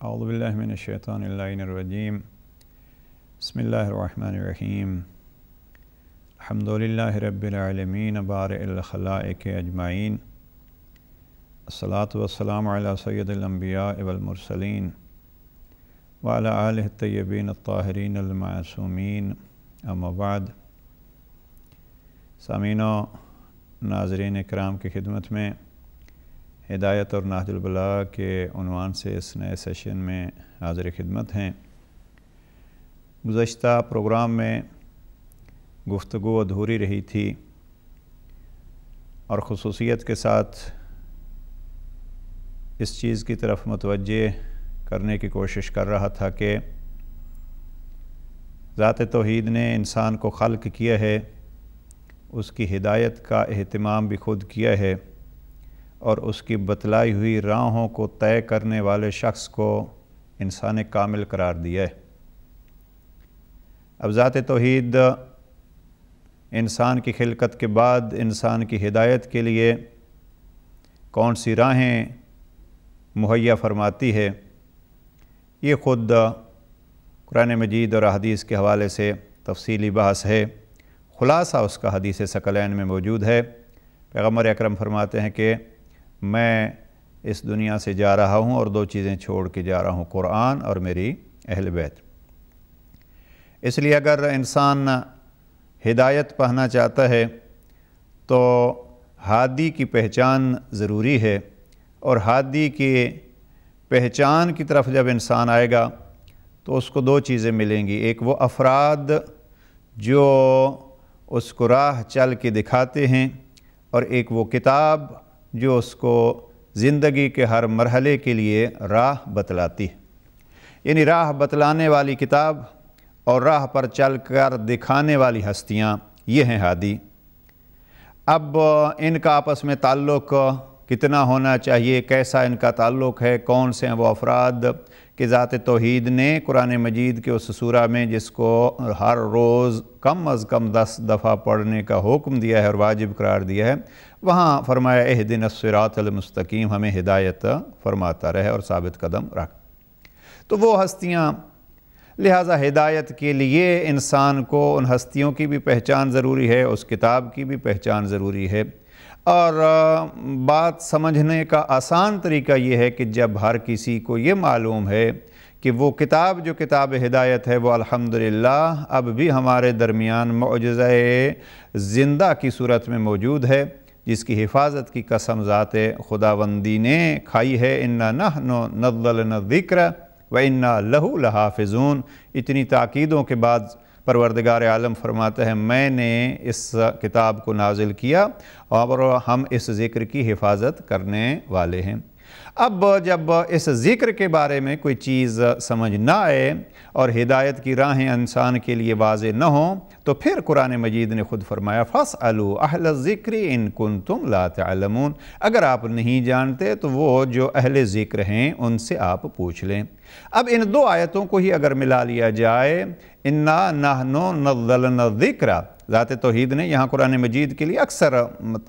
اعوذ باللہ من الشیطان اللعین الرجیم بسم اللہ الرحمن الرحیم الحمدللہ رب العالمین بارئ الخلائق اجمعین الصلاۃ والسلام علی سید الانبیاء والمرسلین وعلی آلہ الطیبین الطاہرین المعصومین اما بعد۔ سامعین و ناظرین اکرام کی خدمت میں ہدایت اور نہج البلاغہ کے عنوان سے اس نئے سیشن میں حاضر خدمت ہیں۔ گزشتہ پروگرام میں گفتگو ادھوری رہی تھی اور خصوصیت کے ساتھ اس چیز کی طرف متوجہ کرنے کی کوشش کر رہا تھا کہ ذات توحید نے انسان کو خلق کیا ہے، اس کی ہدایت کا اہتمام بھی خود کیا ہے اور اس کی بتلائی ہوئی راہوں کو طے کرنے والے شخص کو انسان کامل قرار دیا ہے۔ اب ذات توحید انسان کی خلقت کے بعد انسان کی ہدایت کے لیے کون سی راہیں مہیا فرماتی ہے، یہ خود قرآن مجید اور احادیث کے حوالے سے تفصیلی بحث ہے۔ خلاصہ اس کا حدیث ثقلین میں موجود ہے۔ پیغمبر اکرم فرماتے ہیں کہ میں اس دنیا سے جا رہا ہوں اور دو چیزیں چھوڑ کے جا رہا ہوں، قرآن اور میری اہل بیت۔ اس لیے اگر انسان ہدایت پانا چاہتا ہے تو ہادی کی پہچان ضروری ہے، اور ہادی کی پہچان کی طرف جب انسان آئے گا تو اس کو دو چیزیں ملیں گی، ایک وہ افراد جو اس کو راہ چل کے دکھاتے ہیں، اور ایک وہ کتاب جو اس کو زندگی کے ہر مرحلے کے لیے راہ بتلاتی ہے۔ یعنی راہ بتلانے والی کتاب اور راہ پر چل کر دکھانے والی ہستیاں، یہ ہیں ہادی۔ اب ان کا آپس میں تعلق کتنا ہونا چاہیے، کیسا ان کا تعلق ہے، کون سے ہیں وہ افراد کہ ذات توحید نے قرآن مجید کے اس سورہ میں جس کو ہر روز کم از کم 10 دفعہ پڑھنے کا حکم دیا ہے اور واجب قرار دیا ہے، وہاں فرمایا اہدنا الصراط المستقیم، ہمیں ہدایت فرماتا رہے اور ثابت قدم رکھ۔ تو وہ ہستیاں، لہٰذا ہدایت کے لیے انسان کو ان ہستیوں کی بھی پہچان ضروری ہے، اس کتاب کی بھی پہچان ضروری ہے۔ اور بات سمجھنے کا آسان طریقہ یہ ہے کہ جب ہر کسی کو یہ معلوم ہے کہ وہ کتاب جو کتاب ہدایت ہے وہ الحمدللہ اب بھی ہمارے درمیان معجزہ زندہ کی صورت میں موجود ہے، جس کی حفاظت کی قسم ذات خداوندی نے کھائی ہے، اِنَّا نَحْنُ نَزَّلْنَا الذِّكْرَ وَإِنَّا لَهُ لَحَافِظُونَ۔ اتنی تاکیدوں کے بعد پروردگار عالم فرماتا ہے میں نے اس کتاب کو نازل کیا اور ہم اس ذکر کی حفاظت کرنے والے ہیں۔ اب جب اس ذکر کے بارے میں کوئی چیز سمجھ نہ آئے اور ہدایت کی راہیں انسان کے لیے واضح نہ ہوں تو پھر قرآن مجید نے خود فرمایا فَاسْأَلُوا أَهْلَ الذِّكْرِ إِن كُنتُمْ لَا تَعْلَمُونَ، اگر آپ نہیں جانتے تو وہ جو اہل ذکر ہیں ان سے آپ پوچھ لیں۔ اب ان دو آیتوں کو ہی اگر ملا لیا جائے، اِنَّا نَحْنُ نَزَّلْنَا الذِّكْرَ، ذات توحید نے یہاں قرآن مجید کے لیے اکثر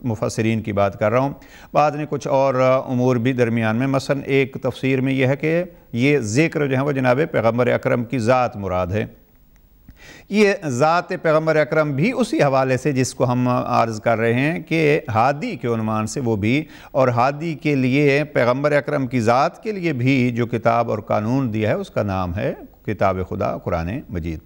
مفسرین کی بات کر رہا ہوں، بعد نے کچھ اور امور بھی درمیان میں، مثلا ایک تفسیر میں یہ ہے کہ یہ ذکر جو ہے وہ جناب پیغمبر اکرم کی ذات مراد ہے۔ یہ ذات پیغمبر اکرم بھی اسی حوالے سے جس کو ہم عرض کر رہے ہیں کہ ہادی کے عنوان سے وہ بھی، اور ہادی کے لیے پیغمبر اکرم کی ذات کے لیے بھی جو کتاب اور قانون دیا ہے اس کا نام ہے کتاب خدا قرآن مجید۔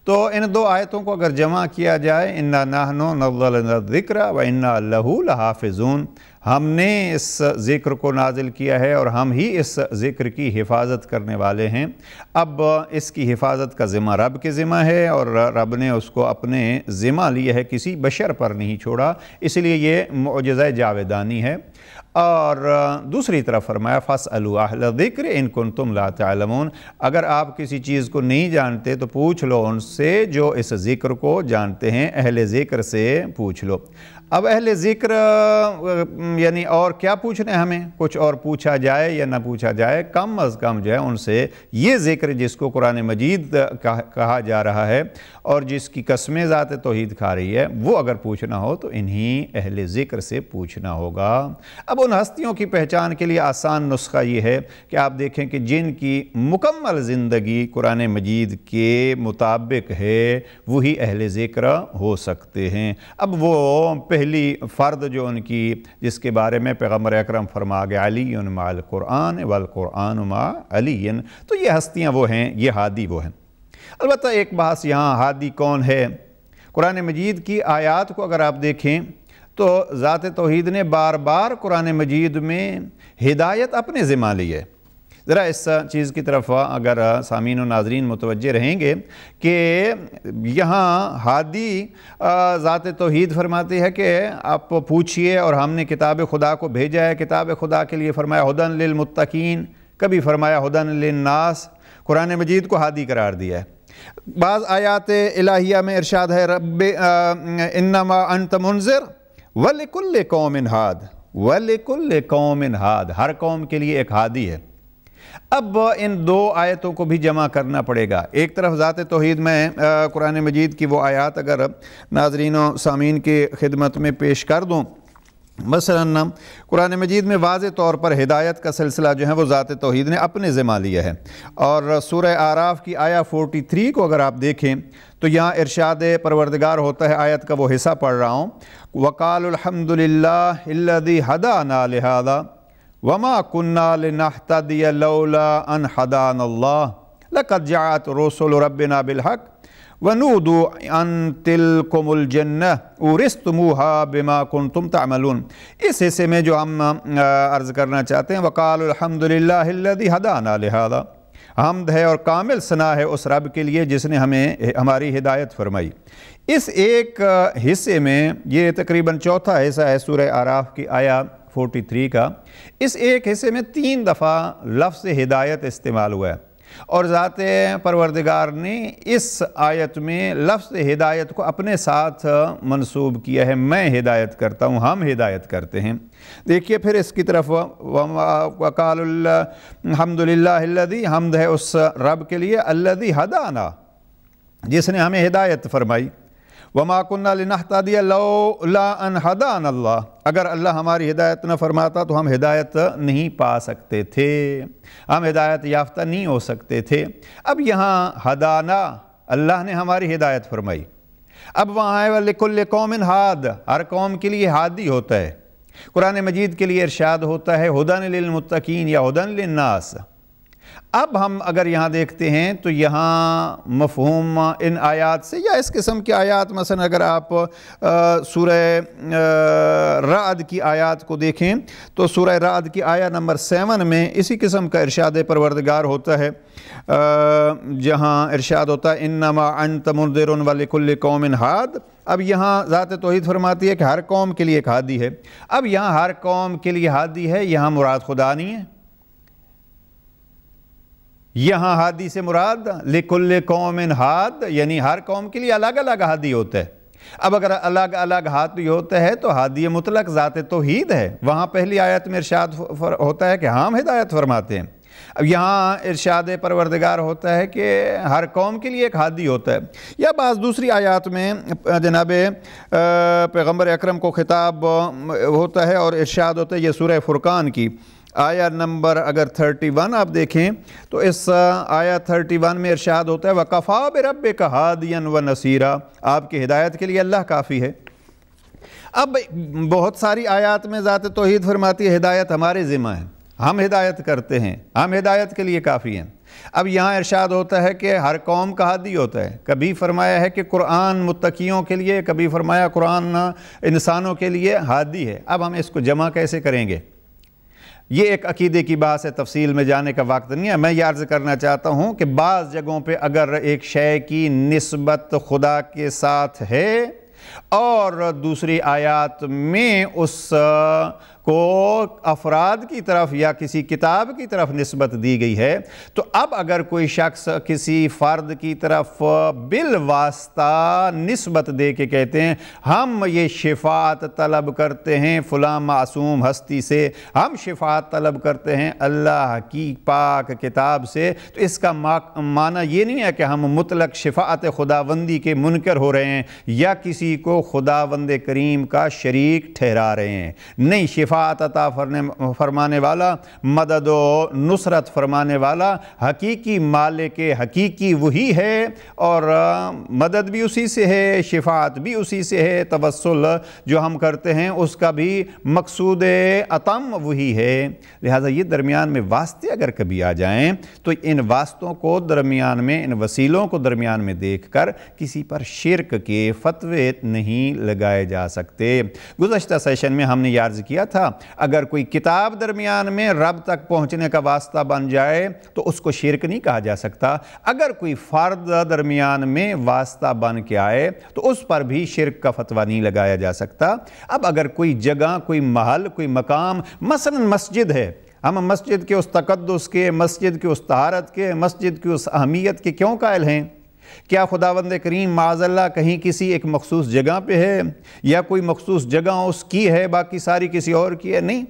تو ان دو آیتوں کو اگر جمع کیا جائے، اِنَّا نَحْنُ نَزَّلْنَا الذِّكْرَ وَإِنَّا لَهُ لَحَافِظُونَ، ہم نے اس ذکر کو نازل کیا ہے اور ہم ہی اس ذکر کی حفاظت کرنے والے ہیں۔ اب اس کی حفاظت کا ذمہ رب کے ذمہ ہے اور رب نے اس کو اپنے ذمہ لیا ہے، کسی بشر پر نہیں چھوڑا، اس لیے یہ معجزہ جاویدانی ہے۔ اور دوسری طرف فرمایا فَاسْأَلُوا أَهْلَ الذِّكْرِ إِن كُنتُمْ لَا تَعْلَمُونَ، اگر آپ کسی چیز کو نہیں جانتے تو پوچھ لو ان سے جو اس ذکر کو جانتے ہیں، اہل ذکر سے پوچھ لو۔ اب اہل ذکر یعنی اور کیا پوچھنے ہمیں، کچھ اور پوچھا جائے یا نہ پوچھا جائے، کم از کم جو ہے ان سے یہ ذکر جس کو قرآن مجید کہا جا رہا ہے اور جس کی قسمیں ذات توحید کھا رہی ہے، وہ اگر پوچھنا ہو تو انہی اہل ذکر سے پوچھنا ہوگا۔ اب ان ہستیوں کی پہچان کے لیے آسان نسخہ یہ ہے کہ آپ دیکھیں کہ جن کی مکمل زندگی قرآن مجید کے مطابق ہے وہی اہل ذکر ہو سکتے ہیں۔ اب وہ پہلی فرد جو ان کی جس کے بارے میں پیغمبر اکرم فرما گئے علی مع القرآن والقرآن مع علی، تو یہ ہستیاں وہ ہیں، یہ ہادی وہ ہیں۔ البتہ ایک بحث یہاں ہادی کون ہے؟ قرآن مجید کی آیات کو اگر آپ دیکھیں تو ذات توحید نے بار بار قرآن مجید میں ہدایت اپنے ذمہ لی ہے۔ ذرا اس چیز کی طرف اگر سامعین و ناظرین متوجہ رہیں گے کہ یہاں ہادی ذات توحید فرماتی ہے کہ آپ پوچھئے اور ہم نے کتاب خدا کو بھیجا ہے۔ کتاب خدا کے لیے فرمایا ہدن للمتقین، کبھی فرمایا ہدن للناس، قرآن مجید کو ہادی قرار دیا ہے۔ بعض آیات الہیہ میں ارشاد ہے رب انما انت منذر ولکل قوم ہاد، ولکل قوم ہاد، ہر قوم کے لیے ایک ہادی ہے۔ اب ان دو آیتوں کو بھی جمع کرنا پڑے گا۔ ایک طرف ذات توحید میں قرآن مجید کی وہ آیات اگر ناظرین و سامعین کی خدمت میں پیش کر دوں، مثلا قرآن مجید میں واضح طور پر ہدایت کا سلسلہ جو ہے وہ ذات توحید نے اپنے ذمہ لیا ہے، اور سورہ اعراف کی آیہ 43 کو اگر آپ دیکھیں تو یہاں ارشاد پروردگار ہوتا ہے، آیت کا وہ حصہ پڑھ رہا ہوں، وَقَالُوا الْحَمْدُ لِلَّهِ الَّذِي هَدَانَا لِهَذَا وَمَا كُنَّا لِنَهْتَدِيَ لَوْلَا أَنْ هَدَانَا اللَّهُ لَقَدْ جَاءَتْ رُسُلُ رَبِّنَا بِالْحَقِّ وَنُودُوا أَنْ تِلْكُمُ الْجَنَّةُ اُورِثْتُمُوهَا بِمَا كُنْتُمْ تَعْمَلُونَ۔ اس حصے میں جو ہم عرض کرنا چاہتے ہیں وَقَالُوا الْحَمْدُ لِلَّهِ الَّذِي هَدَانَا لِهَذَا، حمد ہے اور کامل ثنا ہے اس رب کے لیے جس نے ہماری ہدایت فرمائی۔ اس ایک حصے میں، یہ تقریباً چوتھا حصہ ہے سورہ اعراف کی آیہ 43 کا، اس ایک حصے میں 3 دفعہ لفظ ہدایت استعمال ہوا ہے، اور ذات پروردگار نے اس آیت میں لفظ ہدایت کو اپنے ساتھ منسوب کیا ہے، میں ہدایت کرتا ہوں، ہم ہدایت کرتے ہیں۔ دیکھیے پھر اس کی طرف وَقَالُ الْحَمْدُ لِلَّهِ الَّذِي، حمد ہے اس رب کے لیے الَّذِي هَدَانَا، جس نے ہمیں ہدایت فرمائی، وَمَا كُنَّا لِنَهْتَدِيَ لَوْلَا أَنْ هَدَانَا اللَّهُ، اگر اللہ ہماری ہدایت نہ فرماتا تو ہم ہدایت نہیں پا سکتے تھے، ہم ہدایت یافتہ نہیں ہو سکتے تھے۔ اب یہاں ہدانا، اللہ نے ہماری ہدایت فرمائی۔ اب وہاں ہے وَلِكُلِّ قَوْمٍ ہاد، ہر قوم کے لیے ہادی ہوتا ہے۔ قرآن مجید کے لیے ارشاد ہوتا ہے ہدن للمتقین یا ہدن للناس۔ اب ہم اگر یہاں دیکھتے ہیں تو یہاں مفہوم ان آیات سے یا اس قسم کی آیات، مثلا اگر آپ سورہ رعد کی آیات کو دیکھیں تو سورہ رعد کی آیہ نمبر 7 میں اسی قسم کا ارشاد پروردگار ہوتا ہے، جہاں ارشاد ہوتا ہے انما انت منذر ولکل قوم ہاد۔ اب یہاں ذات توحید فرماتی ہے کہ ہر قوم کے لیے ایک ہادی ہے۔ اب یہاں ہر قوم کے لیے ہادی ہے، یہاں مراد خدا نہیں ہے، یہاں ہادی سے مراد لِكُلِّ قَوْمٍ ہاد، یعنی ہر قوم کے لیے الگ الگ ہادی ہوتا ہے۔ اب اگر الگ الگ ہادی ہوتا ہے تو ہادی مطلق ذات توحید ہے، وہاں پہلی آیت میں ارشاد ہوتا ہے کہ ہم ہدایت فرماتے ہیں۔ اب یہاں ارشاد پروردگار ہوتا ہے کہ ہر قوم کے لیے ایک ہادی ہوتا ہے۔ یا بعض دوسری آیات میں جناب پیغمبر اکرم کو خطاب ہوتا ہے اور ارشاد ہوتا ہے، یہ سورہ فرقان کی آیہ نمبر اگر 31 آپ دیکھیں تو اس آیہ 31 میں ارشاد ہوتا ہے وَقَفَا بِرَبِّكَ هَادِيًا وَنَصِيرًا، آپ کی ہدایت کے لیے اللہ کافی ہے۔ اب بہت ساری آیات میں ذات توحید فرماتی ہے ہدایت ہمارے ذمہ ہے، ہم ہدایت کرتے ہیں، ہم ہدایت کے لیے کافی ہیں۔ اب یہاں ارشاد ہوتا ہے کہ ہر قوم کا ہادی ہوتا ہے، کبھی فرمایا ہے کہ قرآن متقیوں کے لیے، کبھی فرمایا قرآن انسانوں کے لیے ہادی ہے۔ اب ہم اس کو جمع کیسے کریں گے؟ یہ ایک عقیدے کی بات ہے، تفصیل میں جانے کا وقت نہیں ہے۔ میں یہ عرض کرنا چاہتا ہوں کہ بعض جگہوں پہ اگر ایک شے کی نسبت خدا کے ساتھ ہے اور دوسری آیات میں اس کو افراد کی طرف یا کسی کتاب کی طرف نسبت دی گئی ہے، تو اب اگر کوئی شخص کسی فرد کی طرف بالواسطہ نسبت دے کے کہتے ہیں ہم یہ شفاعت طلب کرتے ہیں فلاں معصوم ہستی سے، ہم شفاعت طلب کرتے ہیں اللہ کی پاک کتاب سے، تو اس کا معنی یہ نہیں ہے کہ ہم مطلق شفاعت خداوندی کے منکر ہو رہے ہیں یا کسی کو خداوند کریم کا شریک ٹھہرا رہے ہیں۔ نہیں، شفاعت عطا فرمانے والا، مدد و نصرت فرمانے والا، حقیقی مالک حقیقی وہی ہے، اور مدد بھی اسی سے ہے، شفاعت بھی اسی سے ہے، توسل جو ہم کرتے ہیں اس کا بھی مقصود اتم وہی ہے۔ لہٰذا یہ درمیان میں واسطے اگر کبھی آ جائیں تو ان واسطوں کو درمیان میں، ان وسیلوں کو درمیان میں دیکھ کر کسی پر شرک کے فتوے نہیں لگائے جا سکتے۔ گزشتہ سیشن میں ہم نے یہ عرض کیا تھا اگر کوئی کتاب درمیان میں رب تک پہنچنے کا واسطہ بن جائے تو اس کو شرک نہیں کہا جا سکتا، اگر کوئی فرد درمیان میں واسطہ بن کے آئے تو اس پر بھی شرک کا فتویٰ نہیں لگایا جا سکتا۔ اب اگر کوئی جگہ، کوئی محل، کوئی مقام، مثلا مسجد ہے، ہم مسجد کے اس تقدس کے، مسجد کے اس طہارت کے، مسجد کی اس اہمیت کے کیوں قائل ہیں؟ کیا خداوند کریم معاذ اللہ کہیں کسی ایک مخصوص جگہ پہ ہے یا کوئی مخصوص جگہ اس کی ہے باقی ساری کسی اور کی ہے؟ نہیں،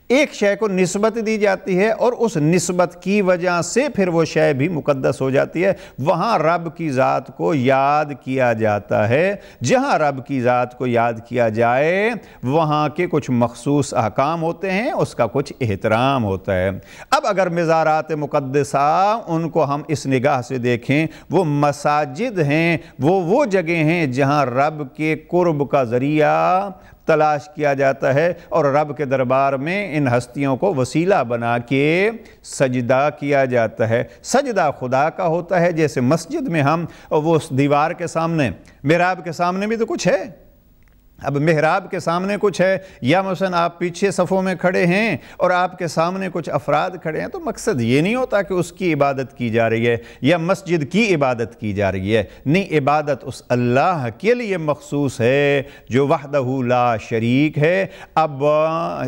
ایک شے کو نسبت دی جاتی ہے اور اس نسبت کی وجہ سے پھر وہ شے بھی مقدس ہو جاتی ہے۔ وہاں رب کی ذات کو یاد کیا جاتا ہے، جہاں رب کی ذات کو یاد کیا جائے وہاں کے کچھ مخصوص احکام ہوتے ہیں، اس کا کچھ احترام ہوتا ہے۔ اب اگر مزارات مقدسہ ان کو ہم اس نگاہ سے دیکھیں، وہ مساجد ہیں، وہ جگہ ہیں جہاں رب کے قرب کا ذریعہ تلاش کیا جاتا ہے اور رب کے دربار میں ان ہستیوں کو وسیلہ بنا کے سجدہ کیا جاتا ہے۔ سجدہ خدا کا ہوتا ہے، جیسے مسجد میں ہم وہ دیوار کے سامنے، محراب کے سامنے بھی تو کچھ ہے۔ اب محراب کے سامنے کچھ ہے، یا مثلا آپ پیچھے صفوں میں کھڑے ہیں اور آپ کے سامنے کچھ افراد کھڑے ہیں، تو مقصد یہ نہیں ہوتا کہ اس کی عبادت کی جا رہی ہے یا مسجد کی عبادت کی جا رہی ہے۔ نہیں، عبادت اس اللہ کے لیے مخصوص ہے جو وحدہ لا شریک ہے۔ اب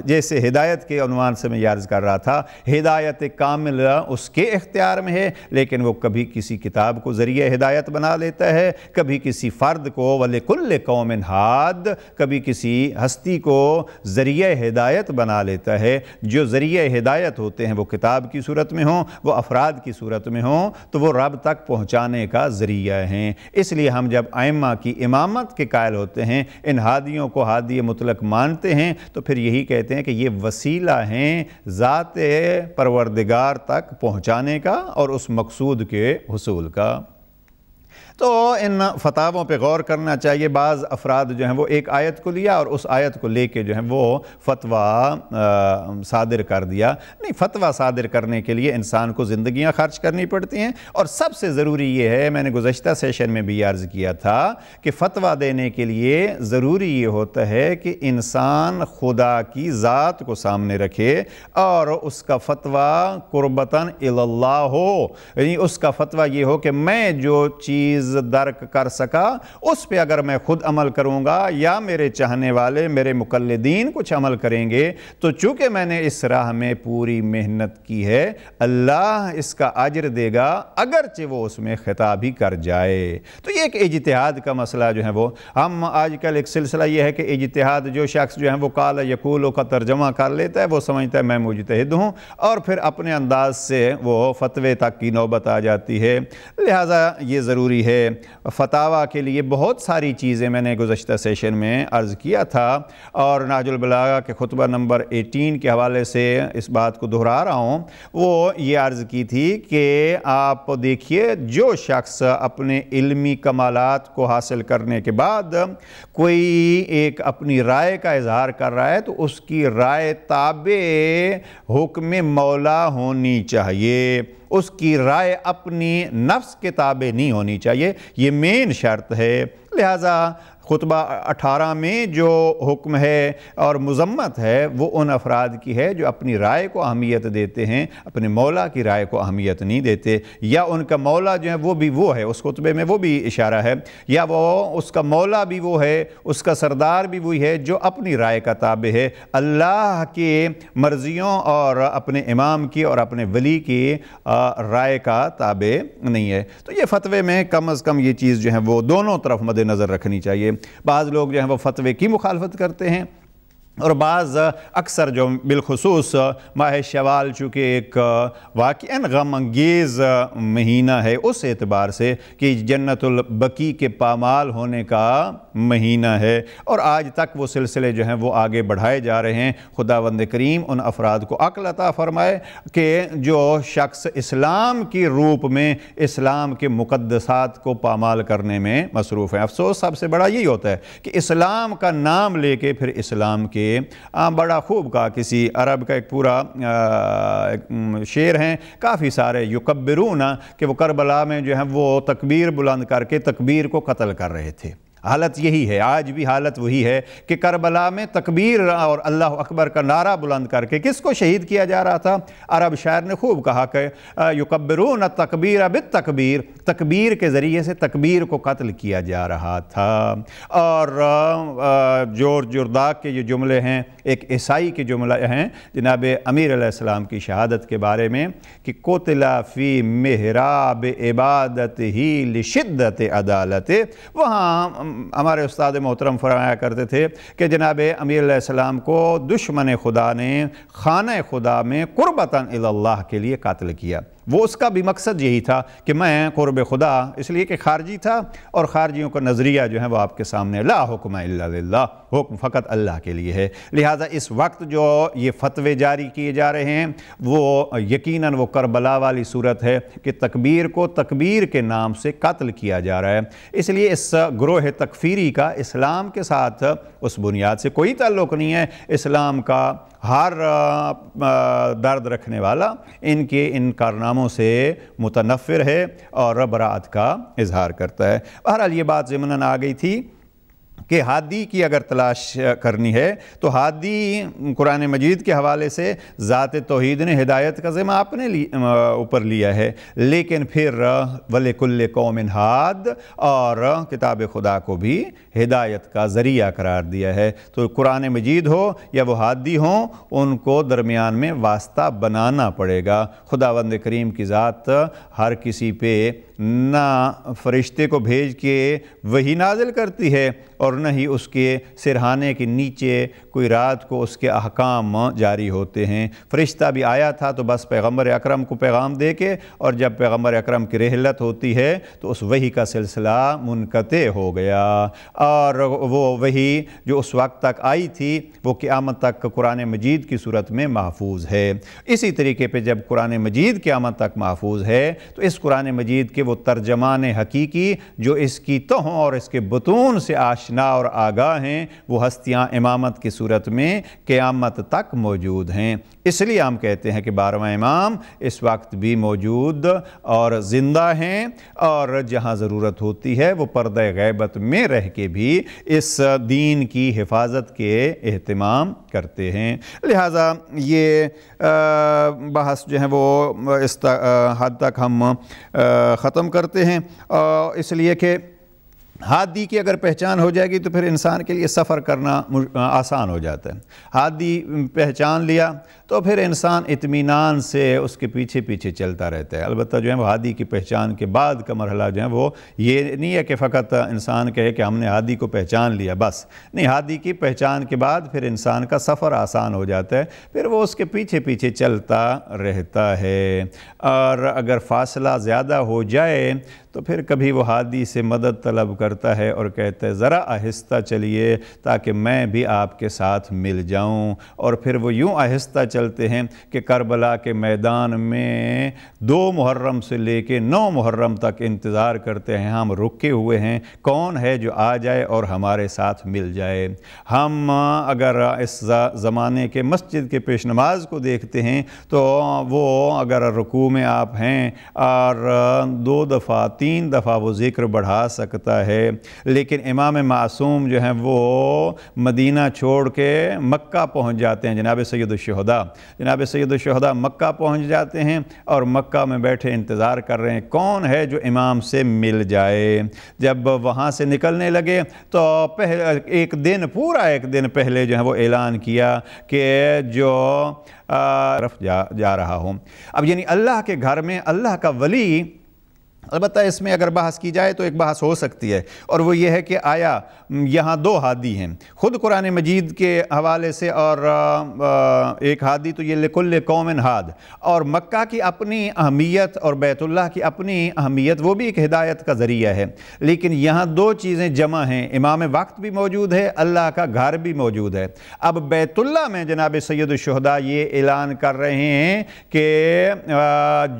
جیسے ہدایت کے عنوان سے میں یہ عرض کر رہا تھا، ہدایت کامل اس کے اختیار میں ہے، لیکن وہ کبھی کسی کتاب کو ذریعہ ہدایت بنا لیتا ہے، کبھی کسی فرد کو وَلِكُلِّ قَوْمٍ ہاد، کبھی کسی ہستی کو ذریعہ ہدایت بنا لیتا ہے۔ جو ذریعہ ہدایت ہوتے ہیں وہ کتاب کی صورت میں ہوں، وہ افراد کی صورت میں ہوں، تو وہ رب تک پہنچانے کا ذریعہ ہیں۔ اس لیے ہم جب ائمہ کی امامت کے قائل ہوتے ہیں، ان ہادیوں کو ہادی مطلق مانتے ہیں، تو پھر یہی کہتے ہیں کہ یہ وسیلہ ہیں ذات پروردگار تک پہنچانے کا اور اس مقصود کے حصول کا۔ تو ان فتاووں پہ غور کرنا چاہیے۔ بعض افراد جو ہیں وہ ایک آیت کو لیا اور اس آیت کو لے کے جو ہے وہ فتویٰ صادر کر دیا۔ نہیں، فتویٰ صادر کرنے کے لیے انسان کو زندگیاں خرچ کرنی پڑتی ہیں، اور سب سے ضروری یہ ہے، میں نے گزشتہ سیشن میں بھی عرض کیا تھا کہ فتویٰ دینے کے لیے ضروری یہ ہوتا ہے کہ انسان خدا کی ذات کو سامنے رکھے اور اس کا فتویٰ قربتاً اللہ ہو، یعنی اس کا فتویٰ یہ ہو کہ میں جو چیز درک کر سکا اس پہ اگر میں خود عمل کروں گا یا میرے چاہنے والے میرے مقلدین کچھ عمل کریں گے، تو چونکہ میں نے اس راہ میں پوری محنت کی ہے، اللہ اس کا اجر دے گا اگرچہ وہ اس میں خطا بھی کر جائے۔ تو یہ ایک اجتہاد کا مسئلہ جو ہے وہ ہم آج کل ایک سلسلہ یہ ہے کہ اجتہاد جو شخص جو ہے وہ قال یقول کا ترجمہ کر لیتا ہے، وہ سمجھتا ہے میں مجتہد ہوں، اور پھر اپنے انداز سے وہ فتوے تک کی نوبت آ جاتی ہے۔ لہٰذا یہ ضروری ہے، فتاویٰ کے لیے بہت ساری چیزیں میں نے گزشتہ سیشن میں عرض کیا تھا، اور نہج البلاغہ کے خطبہ نمبر 18 کے حوالے سے اس بات کو دہرا رہا ہوں۔ وہ یہ عرض کی تھی کہ آپ دیکھیے، جو شخص اپنے علمی کمالات کو حاصل کرنے کے بعد کوئی ایک اپنی رائے کا اظہار کر رہا ہے، تو اس کی رائے تابع حکم مولا ہونی چاہیے، اس کی رائے اپنی نفس کے تابع نہیں ہونی چاہیے، یہ مین شرط ہے۔ لہٰذا خطبہ 18 میں جو حکم ہے اور مذمت ہے وہ ان افراد کی ہے جو اپنی رائے کو اہمیت دیتے ہیں، اپنے مولا کی رائے کو اہمیت نہیں دیتے، یا ان کا مولا جو ہے وہ ہے، اس خطبے میں وہ بھی اشارہ ہے، یا وہ اس کا مولا بھی وہ ہے، اس کا سردار بھی وہی ہے جو اپنی رائے کا تابع ہے، اللہ کی مرضیوں اور اپنے امام کی اور اپنے ولی کی رائے کا تابع نہیں ہے۔ تو یہ فتوے میں کم از کم یہ چیز جو ہے وہ دونوں طرف مد نظر رکھنی چاہیے۔ بعض لوگ جو ہیں وہ فتوے کی مخالفت کرتے ہیں، اور بعض اکثر جو بالخصوص ماہ شوال چونکہ ایک واقعاً غم انگیز مہینہ ہے اس اعتبار سے کہ جنت البقیع کے پامال ہونے کا مہینہ ہے، اور آج تک وہ سلسلے جو ہیں وہ آگے بڑھائے جا رہے ہیں۔ خداوند کریم ان افراد کو عقل عطا فرمائے کہ جو شخص اسلام کی روپ میں اسلام کے مقدسات کو پامال کرنے میں مصروف ہیں۔ افسوس سب سے بڑا یہی ہوتا ہے کہ اسلام کا نام لے کے پھر اسلام کے بڑا خوب کا کسی عرب کا ایک پورا شعر ہیں، کافی سارے یکبرون، کہ وہ کربلا میں جو ہے وہ تکبیر بلند کر کے تکبیر کو قتل کر رہے تھے۔ حالت یہی ہے، آج بھی حالت وہی ہے کہ کربلا میں تکبیر اور اللہ اکبر کا نعرہ بلند کر کے کس کو شہید کیا جا رہا تھا؟ عرب شاعر نے خوب کہا کہ یکبرون التکبیر بالتکبیر، تکبیر کے ذریعے سے تکبیر کو قتل کیا جا رہا تھا۔ اور جورج جرداق کے یہ جملے ہیں، ایک عیسائی کے جملے ہیں جناب امیر علیہ السلام کی شہادت کے بارے میں کہ قتل فی محراب عبادت ہی لشدت عدالت۔ وہاں ہمارے استاد محترم فرمایا کرتے تھے کہ جناب امیر علیہ السلام کو دشمن خدا نے خانہ خدا میں قربتاً الی اللہ کے لیے قتل کیا۔ وہ اس کا بھی مقصد یہی تھا کہ میں قرب خدا، اس لیے کہ خارجی تھا اور خارجیوں کا نظریہ جو ہے وہ آپ کے سامنے لا حکم الا للہ، حکم فقط اللہ کے لیے ہے۔ لہٰذا اس وقت جو یہ فتوے جاری کیے جا رہے ہیں وہ یقیناً وہ کربلا والی صورت ہے کہ تکبیر کو تکبیر کے نام سے قتل کیا جا رہا ہے۔ اس لیے اس گروہ تکفیری کا اسلام کے ساتھ اس بنیاد سے کوئی تعلق نہیں ہے۔ اسلام کا ہر درد رکھنے والا ان کے ان کارناموں سے متنفر ہے اور براءت کا اظہار کرتا ہے۔ بہرحال یہ بات ضمناً آ گئی تھی کہ ہادی کی اگر تلاش کرنی ہے تو ہادی قرآن مجید کے حوالے سے ذات توحید نے ہدایت کا ذمہ اپنے اوپر لیا ہے، لیکن پھر وَلِكُلِّ قَوْمٍ ہاد اور کتاب خدا کو بھی ہدایت کا ذریعہ قرار دیا ہے۔ تو قرآن مجید ہو یا وہ ہادی ہوں، ان کو درمیان میں واسطہ بنانا پڑے گا۔ خداوند کریم کی ذات ہر کسی پہ نہ فرشتے کو بھیج کے وحی نازل کرتی ہے اور نہ ہی اس کے سرہانے کے نیچے کوئی رات کو اس کے احکام جاری ہوتے ہیں۔ فرشتہ بھی آیا تھا تو بس پیغمبر اکرم کو پیغام دے کے، اور جب پیغمبر اکرم کی رحلت ہوتی ہے تو اس وحی کا سلسلہ منقطع ہو گیا، اور وہ وحی جو اس وقت تک آئی تھی وہ قیامت تک قرآن مجید کی صورت میں محفوظ ہے۔ اسی طریقے پہ جب قرآن مجید قیامت تک محفوظ ہے تو اس قرآن مجید کے وہ ترجمان حقیقی جو اس کی تہوں اور اس کے بطون سے آشنا اور آگاہ ہیں، وہ ہستیاں امامت کی صورت میں قیامت تک موجود ہیں۔ اس لیے ہم کہتے ہیں کہ 12واں امام اس وقت بھی موجود اور زندہ ہیں، اور جہاں ضرورت ہوتی ہے وہ پردہ غیبت میں رہ کے بھی اس دین کی حفاظت کے اہتمام کرتے ہیں۔ لہٰذا یہ بحث جو ہے وہ اس حد تک ہم ختم کرتے ہیں، اس لیے کہ ہادی کی اگر پہچان ہو جائے گی تو پھر انسان کے لیے سفر کرنا آسان ہو جاتا ہے۔ ہادی پہچان لیا تو پھر انسان اطمینان سے اس کے پیچھے پیچھے چلتا رہتا ہے۔ البتہ جو ہے وہ ہادی کی پہچان کے بعد کا مرحلہ جو ہے وہ یہ نہیں ہے کہ فقط انسان کہے کہ ہم نے ہادی کو پہچان لیا بس، نہیں، ہادی کی پہچان کے بعد پھر انسان کا سفر آسان ہو جاتا ہے، پھر وہ اس کے پیچھے پیچھے چلتا رہتا ہے۔ اور اگر فاصلہ زیادہ ہو جائے تو پھر کبھی وہ ہادی سے مدد طلب کرتا ہے اور کہتا ہے ذرا آہستہ چلیے تاکہ میں بھی آپ کے ساتھ مل جاؤں، اور پھر وہ یوں آہستہ چلتے ہیں کہ کربلا کے میدان میں 2 محرم سے لے کے 9 محرم تک انتظار کرتے ہیں، ہم رکے ہوئے ہیں، کون ہے جو آ جائے اور ہمارے ساتھ مل جائے۔ ہم اگر اس زمانے کے مسجد کے پیش نماز کو دیکھتے ہیں تو وہ اگر رکوع میں آپ ہیں اور 2 دفعہ 3 دفعہ وہ ذکر بڑھا سکتا ہے، لیکن امام معصوم جو ہیں وہ مدینہ چھوڑ کے مکہ پہنچ جاتے ہیں۔ جناب سید الشہداء مکہ پہنچ جاتے ہیں اور مکہ میں بیٹھے انتظار کر رہے ہیں کون ہے جو امام سے مل جائے۔ جب وہاں سے نکلنے لگے تو پورا ایک دن پہلے جو ہے وہ اعلان کیا کہ جو طرف جا رہا ہوں۔ اب یعنی اللہ کے گھر میں اللہ کا ولی، البتہ اس میں اگر بحث کی جائے تو ایک بحث ہو سکتی ہے، اور وہ یہ ہے کہ آیا یہاں 2 ہادی ہیں خود قرآن مجید کے حوالے سے، اور ایک ہادی تو یہ لکل قوم ہاد، اور مکہ کی اپنی اہمیت اور بیت اللہ کی اپنی اہمیت، وہ بھی ایک ہدایت کا ذریعہ ہے۔ لیکن یہاں 2 چیزیں جمع ہیں، امام وقت بھی موجود ہے، اللہ کا گھر بھی موجود ہے۔ اب بیت اللہ میں جناب سید الشہداء یہ اعلان کر رہے ہیں کہ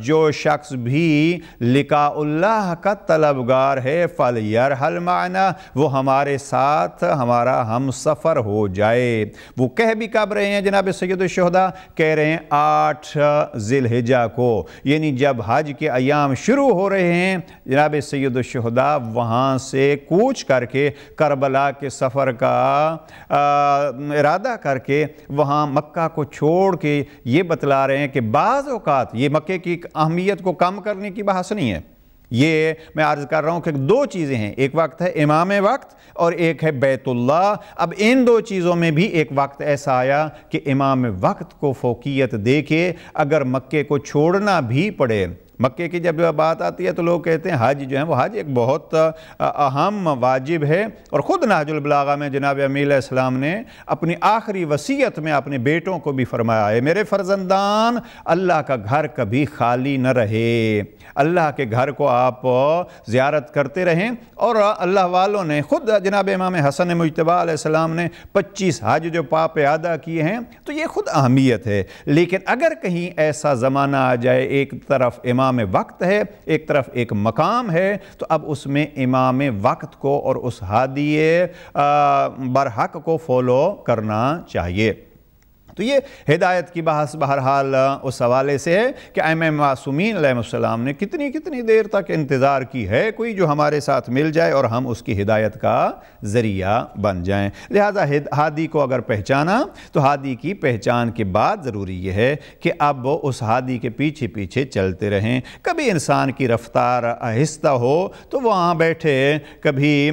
جو شخص بھی لقاء اللہ کا طلبگار ہے فَلْيَرْحَلْ مَعَنَا، وہ ہمارے ساتھ ہمارا ہم سفر ہو جائے۔ وہ کہہ بھی کب رہے ہیں جناب سید الشہداء؟ کہہ رہے ہیں 8 ذی الحجہ کو، یعنی جب حج کے ایام شروع ہو رہے ہیں جناب سید الشہداء وہاں سے کوچ کر کے کربلا کے سفر کا ارادہ کر کے وہاں مکہ کو چھوڑ کے یہ بتلا رہے ہیں کہ بعض اوقات یہ مکے کی اہمیت کو کم کرنے کی بحث نہیں ہے، یہ میں عرض کر رہا ہوں کہ 2 چیزیں ہیں، ایک وقت ہے امام وقت اور ایک ہے بیت اللہ۔ اب ان 2 چیزوں میں بھی ایک وقت ایسا آیا کہ امام وقت کو فوقیت دے کے اگر مکے کو چھوڑنا بھی پڑے۔ مکے کی جب بات آتی ہے تو لوگ کہتے ہیں حج جو ہے وہ حج ایک بہت اہم واجب ہے، اور خود نہج البلاغہ میں جناب امی علیہ السلام نے اپنی آخری وصیت میں اپنے بیٹوں کو بھی فرمایا ہے، میرے فرزندان اللہ کا گھر کبھی خالی نہ رہے، اللہ کے گھر کو آپ زیارت کرتے رہیں۔ اور اللہ والوں نے خود جناب امام حسن مجتبی علیہ السلام نے 25 حج جو پاپ ادا کیے ہیں، تو یہ خود اہمیت ہے۔ لیکن اگر کہیں ایسا زمانہ آ جائے ایک طرف امام وقت ہے ایک طرف ایک مقام ہے، تو اب اس میں امام وقت کو اور اس ہادی برحق کو فالو کرنا چاہیے۔ تو یہ ہدایت کی بحث بہرحال اس حوالے سے ہے کہ ائمہ معصومین علیہ السلام نے کتنی دیر تک انتظار کی ہے کوئی جو ہمارے ساتھ مل جائے اور ہم اس کی ہدایت کا ذریعہ بن جائیں۔ لہذا ہادی کو اگر پہچانا تو ہادی کی پہچان کے بعد ضروری یہ ہے کہ اب اس ہادی کے پیچھے پیچھے چلتے رہیں۔ کبھی انسان کی رفتار آہستہ ہو تو وہاں بیٹھے، کبھی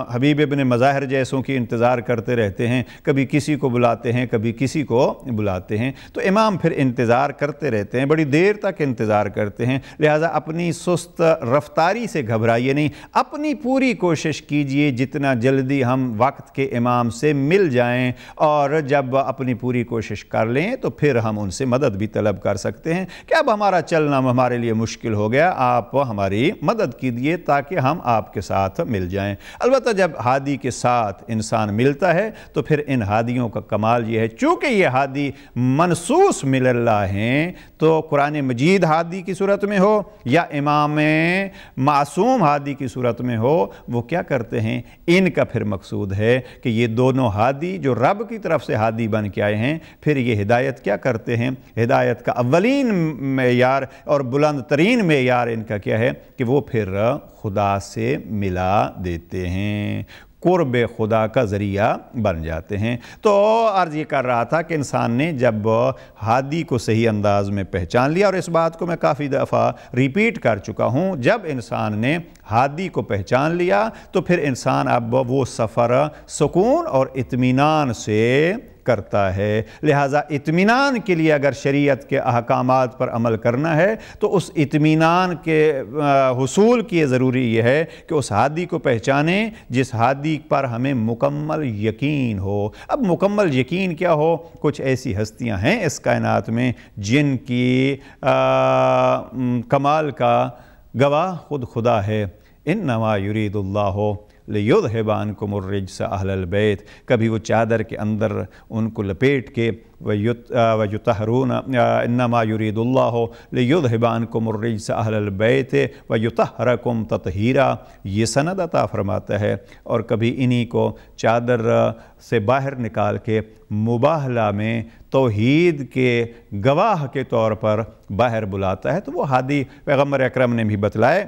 حبیب ابن مظاہر جیسوں کی انتظار کرتے رہتے ہیں، کبھی کسی کو بلاتے ہیں کبھی کسی کو بلاتے ہیں، تو امام پھر انتظار کرتے رہتے ہیں، بڑی دیر تک انتظار کرتے ہیں۔ لہٰذا اپنی سست رفتاری سے گھبرائیے نہیں، اپنی پوری کوشش کیجئے جتنا جلدی ہم وقت کے امام سے مل جائیں، اور جب اپنی پوری کوشش کر لیں تو پھر ہم ان سے مدد بھی طلب کر سکتے ہیں کہ اب ہمارا چلنا ہمارے لیے مشکل ہو گیا، آپ ہماری مدد کیجئے تاکہ ہم آپ کے ساتھ مل جائیں۔ البتہ جب ہادی کے ساتھ انسان ملتا ہے تو پھر ان ہادیوں کا کمال یہ ہے، چونکہ یہ ہادی منصوص من اللہ ہیں، تو قرآن مجید ہادی کی صورت میں ہو یا امام معصوم ہادی کی صورت میں ہو، وہ کیا کرتے ہیں؟ ان کا پھر مقصود ہے کہ یہ دونوں ہادی جو رب کی طرف سے ہادی بن کے آئے ہیں، پھر یہ ہدایت کیا کرتے ہیں؟ ہدایت کا اولین معیار اور بلند ترین معیار ان کا کیا ہے کہ وہ پھر خدا سے ملا دیتے ہیں، قرب خدا کا ذریعہ بن جاتے ہیں۔ تو عرض یہ کر رہا تھا کہ انسان نے جب ہادی کو صحیح انداز میں پہچان لیا، اور اس بات کو میں کافی دفعہ ریپیٹ کر چکا ہوں، جب انسان نے ہادی کو پہچان لیا تو پھر انسان اب وہ سفر سکون اور اطمینان سے کرتا ہے۔ لہٰذا اطمینان کے لیے اگر شریعت کے احکامات پر عمل کرنا ہے تو اس اطمینان کے حصول کی ضروری یہ ہے کہ اس ہادی کو پہچانیں جس ہادی پر ہمیں مکمل یقین ہو۔ اب مکمل یقین کیا ہو؟ کچھ ایسی ہستیاں ہیں اس کائنات میں جن کی کمال کا گواہ خود خدا ہے۔ انما یرید اللہ لیذھب عنکم الرجس اہل البیت، کبھی وہ چادر کے اندر ان کو لپیٹ کے ویطہرون، انما یرید اللہ لیذھب عنکم الرجس اہل البیت ویطہرکم تطہیرا، یہ سند عطا فرماتا ہے، اور کبھی انہی کو چادر سے باہر نکال کے مباہلہ میں توحید کے گواہ کے طور پر باہر بلاتا ہے۔ تو وہ ہادی پیغمبر اکرم نے بھی بتلائے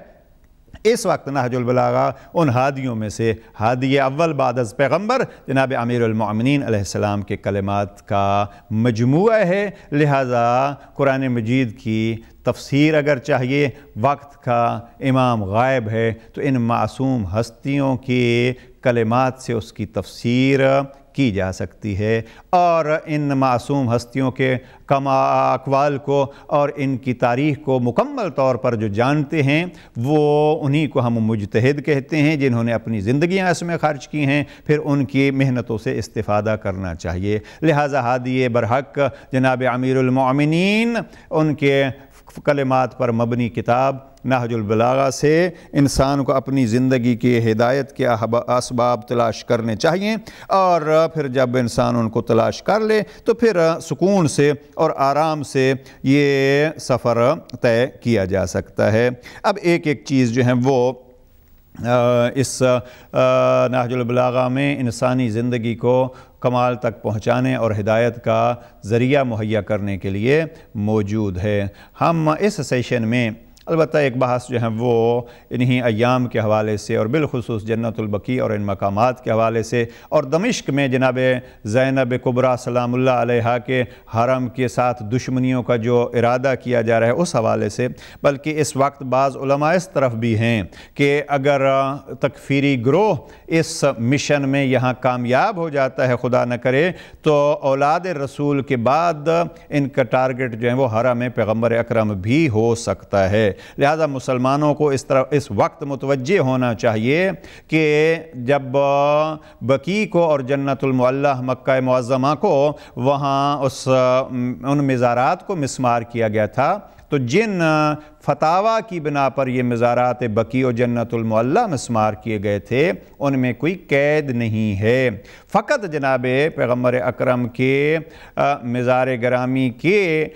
اس وقت نہج البلاغہ ان ہادیوں میں سے ہادی اول بعد از پیغمبر جناب امیر المؤمنین علیہ السلام کے کلمات کا مجموعہ ہے، لہٰذا قرآن مجید کی تفسیر اگر چاہیے، وقت کا امام غائب ہے تو ان معصوم ہستیوں کے کلمات سے اس کی تفسیر کی جا سکتی ہے، اور ان معصوم ہستیوں کے اقوال کو اور ان کی تاریخ کو مکمل طور پر جو جانتے ہیں وہ انہی کو ہم مجتہد کہتے ہیں، جنہوں نے اپنی زندگیاں اس میں خرچ کی ہیں، پھر ان کی محنتوں سے استفادہ کرنا چاہیے۔ لہٰذا ہادی برحق جناب امیر المؤمنین ان کے کلمات پر مبنی کتاب نہج البلاغہ سے انسان کو اپنی زندگی کی ہدایت کے اسباب تلاش کرنے چاہیے، اور پھر جب انسان ان کو تلاش کر لے تو پھر سکون سے اور آرام سے یہ سفر طے کیا جا سکتا ہے۔ اب ایک ایک چیز جو ہے وہ اس نہج البلاغہ میں انسانی زندگی کو کمال تک پہنچانے اور ہدایت کا ذریعہ مہیا کرنے کے لیے موجود ہے۔ ہم اس سیشن میں البتہ ایک بحث جو ہے وہ انہی ایام کے حوالے سے اور بالخصوص جنت البقیع اور ان مقامات کے حوالے سے، اور دمشق میں جناب زینب کبریٰ سلام اللہ علیہا کے حرم کے ساتھ دشمنیوں کا جو ارادہ کیا جا رہا ہے اس حوالے سے، بلکہ اس وقت بعض علماء اس طرف بھی ہیں کہ اگر تکفیری گروہ اس مشن میں یہاں کامیاب ہو جاتا ہے خدا نہ کرے، تو اولاد رسول کے بعد ان کا ٹارگٹ جو ہے وہ حرم پیغمبر اکرم بھی ہو سکتا ہے۔ لہذا مسلمانوں کو اس وقت متوجہ ہونا چاہیے کہ جب بقیع کو اور جنت المعلیٰ مکہ معظمہ کو وہاں ان مزارات کو مسمار کیا گیا تھا، تو جن فتاویٰ کی بنا پر یہ مزارات بقیع و جنت المعلیٰ مسمار کیے گئے تھے ان میں کوئی قید نہیں ہے، فقط جناب پیغمبر اکرم کے مزار گرامی کے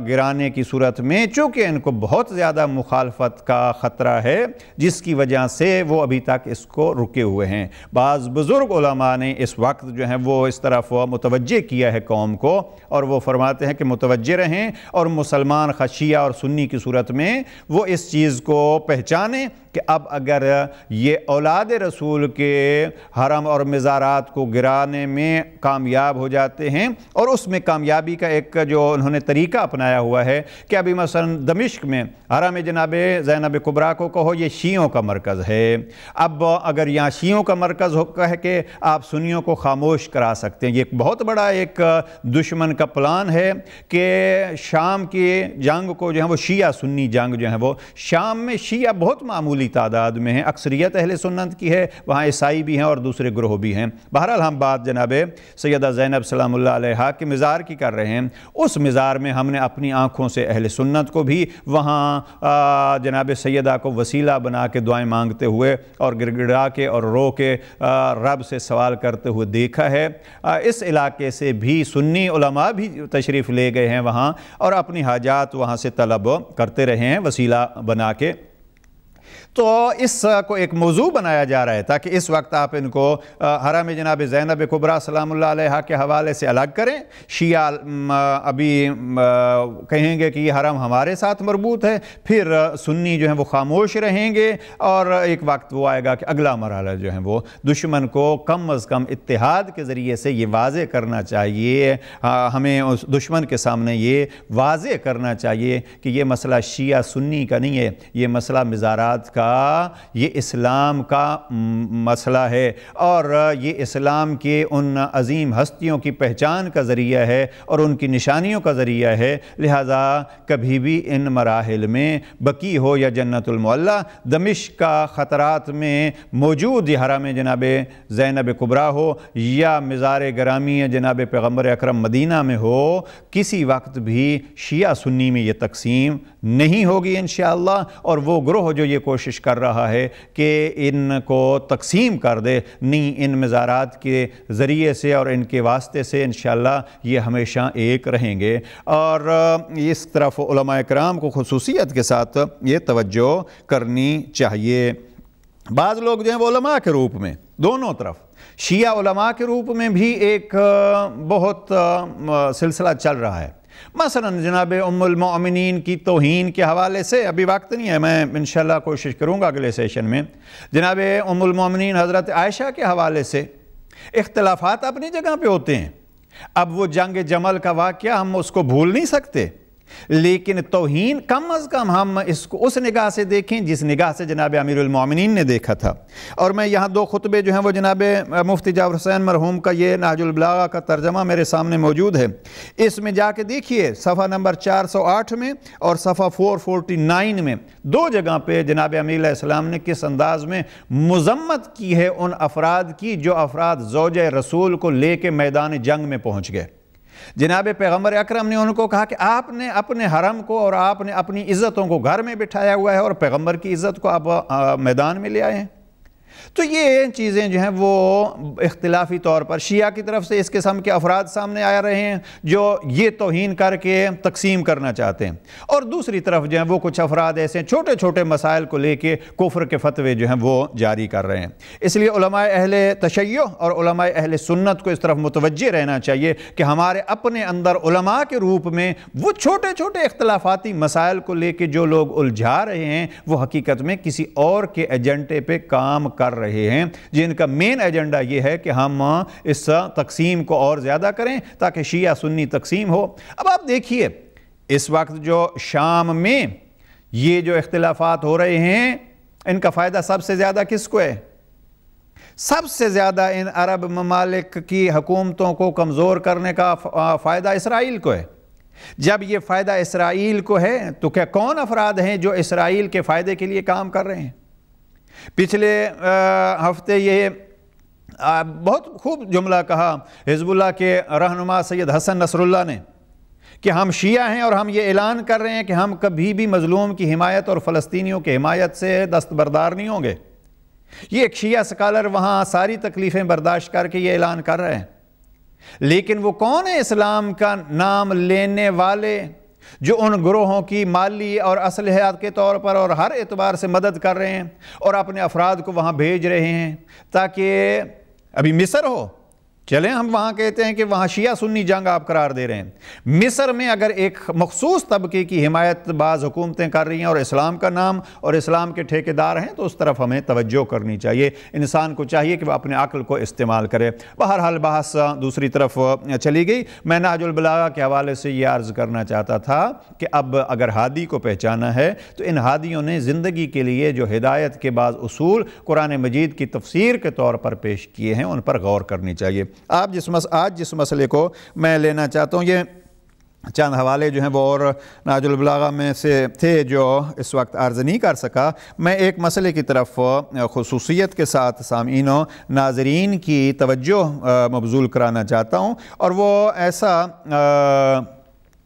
گرانے کی صورت میں چونکہ ان کو بہت زیادہ مخالفت کا خطرہ ہے، جس کی وجہ سے وہ ابھی تک اس کو رکے ہوئے ہیں۔ بعض بزرگ علماء نے اس وقت جو ہے وہ اس طرف متوجہ کیا ہے قوم کو، اور وہ فرماتے ہیں کہ متوجہ رہیں اور مسلمان شیعہ اور سنی کی صورت میں وہ اس چیز کو پہچانیں کہ اب اگر یہ اولاد رسول کے حرم اور مزارات کو گرانے میں کامیاب ہو جاتے ہیں، اور اس میں کامیابی کا ایک جو انہوں نے طریقہ اپنایا ہوا ہے کہ ابھی مثلا دمشق میں حرم جناب زینب کبریٰ کو کہو یہ شیعوں کا مرکز ہے، اب اگر یہاں شیعوں کا مرکز ہو کہہ کے آپ سنیوں کو خاموش کرا سکتے ہیں۔ یہ ایک بہت بڑا ایک دشمن کا پلان ہے کہ شام کی جنگ کو جو ہے وہ شیعہ سنی جنگ جو ہے وہ شام میں شیعہ بہت معمولی تعداد میں ہیں، اکثریت اہل سنت کی ہے، وہاں عیسائی بھی ہیں اور دوسرے گروہ بھی ہیں۔ بہرحال ہم بات جناب سیدہ زینب سلام اللہ علیہا کے مزار کی کر رہے ہیں۔ اس مزار میں ہم نے اپنی آنکھوں سے اہل سنت کو بھی وہاں جناب سیدہ کو وسیلہ بنا کے دعائیں مانگتے ہوئے اور گڑ گڑا کے اور رو کے رب سے سوال کرتے ہوئے دیکھا ہے۔ اس علاقے سے بھی سنی علماء بھی تشریف لے گئے ہیں وہاں اور اپنی حاجات وہاں سے طلب کرتے رہے ہیں وسیلہ بنا کے۔ تو اس کو ایک موضوع بنایا جا رہا ہے تاکہ اس وقت آپ ان کو حرم جناب زینب کبریٰ سلام اللہ علیہا کے حوالے سے الگ کریں۔ شیعہ ابھی کہیں گے کہ یہ حرم ہمارے ساتھ مربوط ہے، پھر سنی جو ہیں وہ خاموش رہیں گے، اور ایک وقت وہ آئے گا کہ اگلا مرحلہ جو ہے وہ دشمن کو کم از کم اتحاد کے ذریعے سے یہ واضح کرنا چاہیے، ہمیں اس دشمن کے سامنے یہ واضح کرنا چاہیے کہ یہ مسئلہ شیعہ سنی کا نہیں ہے، یہ مسئلہ مزارات کا، یہ اسلام کا مسئلہ ہے، اور یہ اسلام کے ان عظیم ہستیوں کی پہچان کا ذریعہ ہے اور ان کی نشانیوں کا ذریعہ ہے۔ لہذا کبھی بھی ان مراحل میں بقیع ہو یا جنت المعلیٰ، دمشق کا خطرات میں موجود یہ حرم جناب زینب کبریٰ ہو یا مزار گرامی جناب پیغمبر اکرم مدینہ میں ہو، کسی وقت بھی شیعہ سنی میں یہ تقسیم نہیں ہوگی انشاءاللہ، اور وہ گروہ جو یہ کوشش کر رہا ہے کہ ان کو تقسیم کر دے، نہیں، ان مزارات کے ذریعے سے اور ان کے واسطے سے انشاءاللہ یہ ہمیشہ ایک رہیں گے۔ اور اس طرف علماء کرام کو خصوصیت کے ساتھ یہ توجہ کرنی چاہیے۔ بعض لوگ جو ہیں وہ علماء کے روپ میں دونوں طرف شیعہ علماء کے روپ میں بھی ایک بہت سلسلہ چل رہا ہے، مثلاً جناب ام المؤمنین کی توہین کے حوالے سے، ابھی وقت نہیں ہے، میں انشاءاللہ کوشش کروں گا اگلے سیشن میں، جناب ام المؤمنین حضرت عائشہ کے حوالے سے اختلافات اپنی جگہ پہ ہوتے ہیں۔ اب وہ جنگ جمل کا واقعہ ہم اس کو بھول نہیں سکتے، لیکن توہین کم از کم ہم اس کو اس نگاہ سے دیکھیں جس نگاہ سے جناب امیر المومنین نے دیکھا تھا۔ اور میں یہاں 2 خطبے جو ہیں وہ جناب مفتی جعفر حسین مرحوم کا یہ نہج البلاغہ کا ترجمہ میرے سامنے موجود ہے، اس میں جا کے دیکھیے صفحہ نمبر 408 میں اور صفحہ 449 میں 2 جگہ پہ جناب امیر علیہ السلام نے کس انداز میں مذمت کی ہے ان افراد کی جو افراد زوجہ رسول کو لے کے میدان جنگ میں پہنچ گئے۔ جناب پیغمبر اکرم نے ان کو کہا کہ آپ نے اپنے حرم کو اور آپ نے اپنی عزتوں کو گھر میں بٹھایا ہوا ہے اور پیغمبر کی عزت کو آپ میدان میں لے آئے ہیں۔ تو یہ چیزیں جو ہیں وہ اختلافی طور پر شیعہ کی طرف سے اس قسم کے افراد سامنے آ رہے ہیں جو یہ توہین کر کے تقسیم کرنا چاہتے ہیں، اور دوسری طرف جو ہیں وہ کچھ افراد ایسے چھوٹے چھوٹے مسائل کو لے کے کفر کے فتوے جو ہیں وہ جاری کر رہے ہیں۔ اس لیے علماء اہل تشیع اور علماء اہل سنت کو اس طرف متوجہ رہنا چاہیے کہ ہمارے اپنے اندر علماء کے روپ میں وہ چھوٹے چھوٹے اختلافاتی مسائل کو لے کے جو لوگ الجھا رہے ہیں وہ حقیقت میں کسی اور کے ایجنڈے پہ کام کر رہے ہیں، جن کا مین ایجنڈا یہ ہے کہ ہم اس تقسیم کو اور زیادہ کریں تاکہ شیعہ سنی تقسیم ہو۔ اب آپ دیکھیے اس وقت جو شام میں یہ جو اختلافات ہو رہے ہیں ان کا فائدہ سب سے زیادہ کس کو ہے؟ سب سے زیادہ ان عرب ممالک کی حکومتوں کو کمزور کرنے کا فائدہ اسرائیل کو ہے۔ جب یہ فائدہ اسرائیل کو ہے تو کیا کون افراد ہیں جو اسرائیل کے فائدے کے لیے کام کر رہے ہیں؟ پچھلے ہفتے یہ بہت خوب جملہ کہا حزب اللہ کے رہنما سید حسن نصر اللہ نے کہ ہم شیعہ ہیں اور ہم یہ اعلان کر رہے ہیں کہ ہم کبھی بھی مظلوم کی حمایت اور فلسطینیوں کی حمایت سے دستبردار نہیں ہوں گے۔ یہ ایک شیعہ سکالر وہاں ساری تکلیفیں برداشت کر کے یہ اعلان کر رہے ہیں، لیکن وہ کون ہے اسلام کا نام لینے والے جو ان گروہوں کی مالی اور اسلحہ کے طور پر اور ہر اعتبار سے مدد کر رہے ہیں اور اپنے افراد کو وہاں بھیج رہے ہیں تاکہ ابھی مصر ہو، چلیں ہم وہاں کہتے ہیں کہ وہاں شیعہ سنی جنگ آپ قرار دے رہے ہیں، مصر میں اگر ایک مخصوص طبقے کی حمایت بعض حکومتیں کر رہی ہیں اور اسلام کا نام اور اسلام کے ٹھیکیدار ہیں تو اس طرف ہمیں توجہ کرنی چاہیے۔ انسان کو چاہیے کہ وہ اپنے عقل کو استعمال کرے۔ بہرحال بحث دوسری طرف چلی گئی۔ میں نہج البلاغہ کے حوالے سے یہ عرض کرنا چاہتا تھا کہ اب اگر ہادی کو پہچانا ہے تو ان ہادیوں نے زندگی کے لیے جو ہدایت کے بعض اصول قرآن مجید کی تفسیر کے طور پر پیش کیے ہیں ان پر غور کرنی چاہیے۔ آج جس مسئلے کو میں لینا چاہتا ہوں، یہ چند حوالے جو ہیں وہ اور نہج البلاغہ میں سے تھے جو اس وقت عرض نہیں کر سکا۔ میں ایک مسئلے کی طرف خصوصیت کے ساتھ سامعین و ناظرین کی توجہ مبذول کرانا چاہتا ہوں، اور وہ ایسا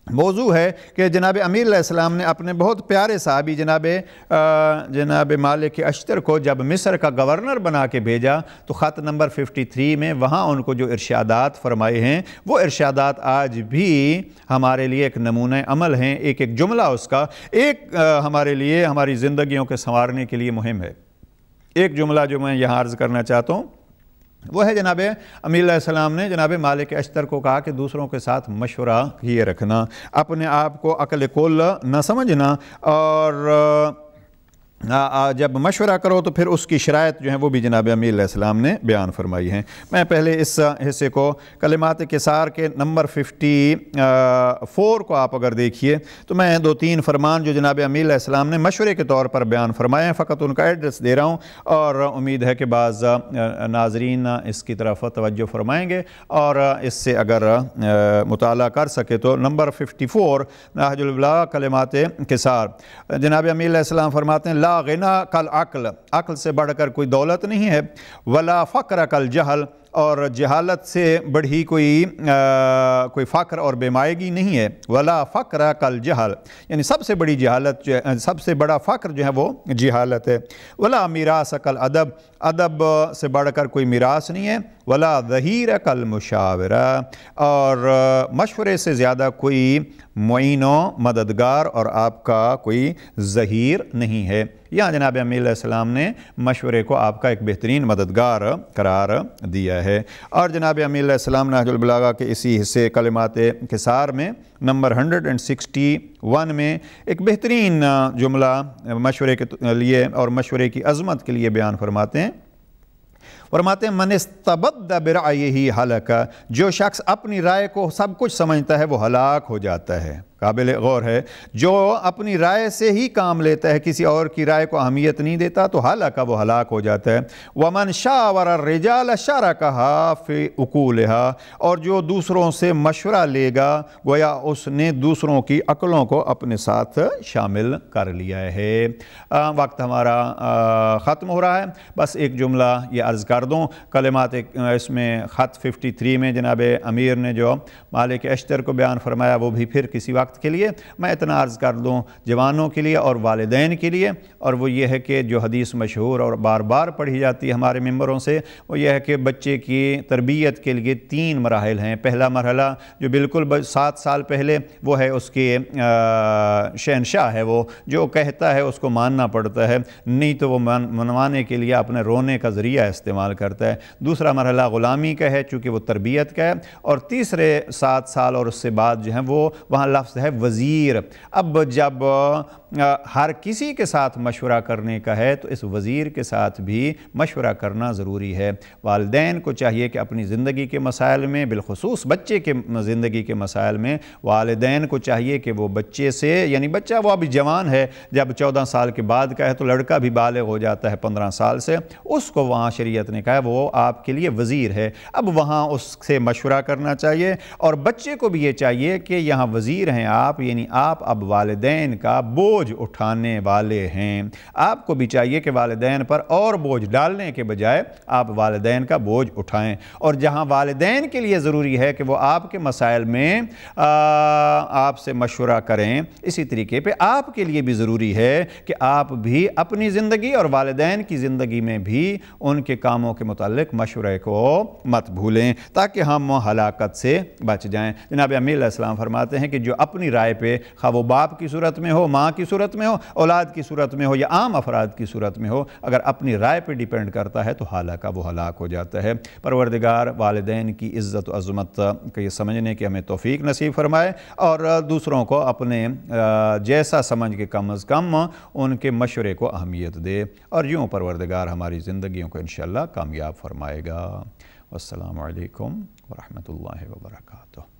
موضوع ہے کہ جناب امیر علیہ السلام نے اپنے بہت پیارے صحابی جناب مالک اشتر کو جب مصر کا گورنر بنا کے بھیجا تو خط نمبر 53 میں وہاں ان کو جو ارشادات فرمائے ہیں وہ ارشادات آج بھی ہمارے لیے ایک نمونہ عمل ہیں۔ ایک ایک جملہ اس کا ایک ہمارے لیے ہماری زندگیوں کے سنوارنے کے لیے مہم ہے۔ ایک جملہ جو میں یہاں عرض کرنا چاہتا ہوں وہ ہے جناب امیر علیہ السلام نے جناب مالک اشتر کو کہا کہ دوسروں کے ساتھ مشورہ کیے رکھنا، اپنے آپ کو عقل کل نہ سمجھنا، اور جب مشورہ کرو تو پھر اس کی شرائط جو ہیں وہ بھی جناب امیر علیہ السلام نے بیان فرمائی ہیں۔ میں پہلے اس حصے کو کلمات کسار کے نمبر 54 کو آپ اگر دیکھیے تو میں 2-3 فرمان جو جناب امیر علیہ السلام نے مشورے کے طور پر بیان فرمائے ہیں، فقط ان کا ایڈریس دے رہا ہوں، اور امید ہے کہ بعض ناظرین اس کی طرف توجہ فرمائیں گے اور اس سے اگر مطالعہ کر سکے تو نمبر 54 نہج البلاغہ کلمات کسار، جناب امیر علیہ السلام فرماتے ہیں لا غنا کل عقل سے بڑھ کر کوئی دولت نہیں ہے، ولا فقر کل جہل، اور جہالت سے بڑھی کوئی فقر اور بے مائگی نہیں ہے، ولا فقر کل جہل، یعنی سب سے بڑی جہالت سب سے بڑا فقر جو ہے وہ جہالت ہے، ولا میراث کل ادب، ادب سے بڑھ کر کوئی میراث نہیں ہے، ولا ظہیر کل مشاورہ، اور مشورے سے زیادہ کوئی معین و مددگار اور آپ کا کوئی ظہیر نہیں ہے۔ یہاں جناب امی علیہ السلام نے مشورے کو آپ کا ایک بہترین مددگار قرار دیا ہے۔ اور جناب امی علیہ السلام نہج البلاغہ کے اسی حصے کلمات کثار میں نمبر 161 میں ایک بہترین جملہ مشورے کے لیے اور مشورے کی عظمت کے لیے بیان فرماتے ہیں۔ فرماتے ہیں من استبد برأیہ ہلک، جو شخص اپنی رائے کو سب کچھ سمجھتا ہے وہ ہلاک ہو جاتا ہے۔ قابل غور ہے، جو اپنی رائے سے ہی کام لیتا ہے، کسی اور کی رائے کو اہمیت نہیں دیتا تو ہلاک وہ ہلاک ہو جاتا ہے۔ ومن شاور الرجال شارکها فی عقولها، اور جو دوسروں سے مشورہ لے گا گویا اس نے دوسروں کی عقلوں کو اپنے ساتھ شامل کر لیا ہے۔ وقت ہمارا ختم ہو رہا ہے، بس ایک جملہ یہ عرض کر دوں، کلمات اس میں خط 53 میں جناب امیر نے جو مالک اشتر کو بیان فرمایا وہ بھی پھر کسی وقت کے لیے میں اتنا عرض کر دوں جوانوں کے لیے اور والدین کے لیے، اور وہ یہ ہے کہ جو حدیث مشہور اور بار بار پڑھی جاتی ہے ہمارے ممبروں سے، وہ یہ ہے کہ بچے کی تربیت کے لیے 3 مراحل ہیں۔ پہلا مرحلہ جو بالکل 7 سال پہلے وہ ہے اس کے شہنشاہ ہے، وہ جو کہتا ہے اس کو ماننا پڑتا ہے، نہیں تو وہ منوانے کے لیے اپنے رونے کا ذریعہ استعمال کرتا ہے۔ دوسرا مرحلہ غلامی کا ہے چونکہ وہ تربیت کا ہے، اور تیسرے 7 سال اور اس سے بعد جو ہیں وہ وہاں لفظ ہے وزیر۔ اب جب ہر کسی کے ساتھ مشورہ کرنے کا ہے تو اس وزیر کے ساتھ بھی مشورہ کرنا ضروری ہے۔ والدین کو چاہیے کہ اپنی زندگی کے مسائل میں، بالخصوص بچے کے زندگی کے مسائل میں، والدین کو چاہیے کہ وہ بچے سے، یعنی بچہ وہ ابھی جوان ہے، جب 14 سال کے بعد کا ہے تو لڑکا بھی بالغ ہو جاتا ہے 15 سال سے، اس کو وہاں شریعت نے کہا ہے وہ آپ کے لیے وزیر ہے، اب وہاں اس سے مشورہ کرنا چاہیے، اور بچے کو بھی یہ چاہیے کہ یہاں وزیر ہیں آپ، یعنی آپ اب والدین کا بوجھ اٹھانے والے ہیں۔ آپ کو بھی چاہیے کہ والدین پر اور بوجھ ڈالنے کے بجائے آپ والدین کا بوجھ اٹھائیں، اور جہاں والدین کے لیے ضروری ہے کہ وہ آپ کے مسائل میں آپ سے مشورہ کریں، اسی طریقے پہ آپ کے لیے بھی ضروری ہے کہ آپ بھی اپنی زندگی اور والدین کی زندگی میں بھی ان کے کاموں کے متعلق مشورے کو مت بھولیں تاکہ ہم ہلاکت سے بچ جائیں۔ جناب امی علیہ السلام فرماتے ہیں کہ جو اپنی رائے پہ خواہ وہ باپ کی صورت میں ہو، ماں کی صورت میں ہو، اولاد کی صورت میں ہو یا عام افراد کی صورت میں ہو، اگر اپنی رائے پہ ڈیپینڈ کرتا ہے تو وہ ہلاک ہو جاتا ہے۔ پروردگار والدین کی عزت و عظمت کو یہ سمجھنے کی ہمیں توفیق نصیب فرمائے، اور دوسروں کو اپنے جیسا سمجھ کے کم از کم ان کے مشورے کو اہمیت دے، اور یوں پروردگار ہماری زندگیوں کو انشاءاللہ کامیاب فرمائے گا۔ والسلام علیکم ورحمۃ اللہ وبرکاتہ۔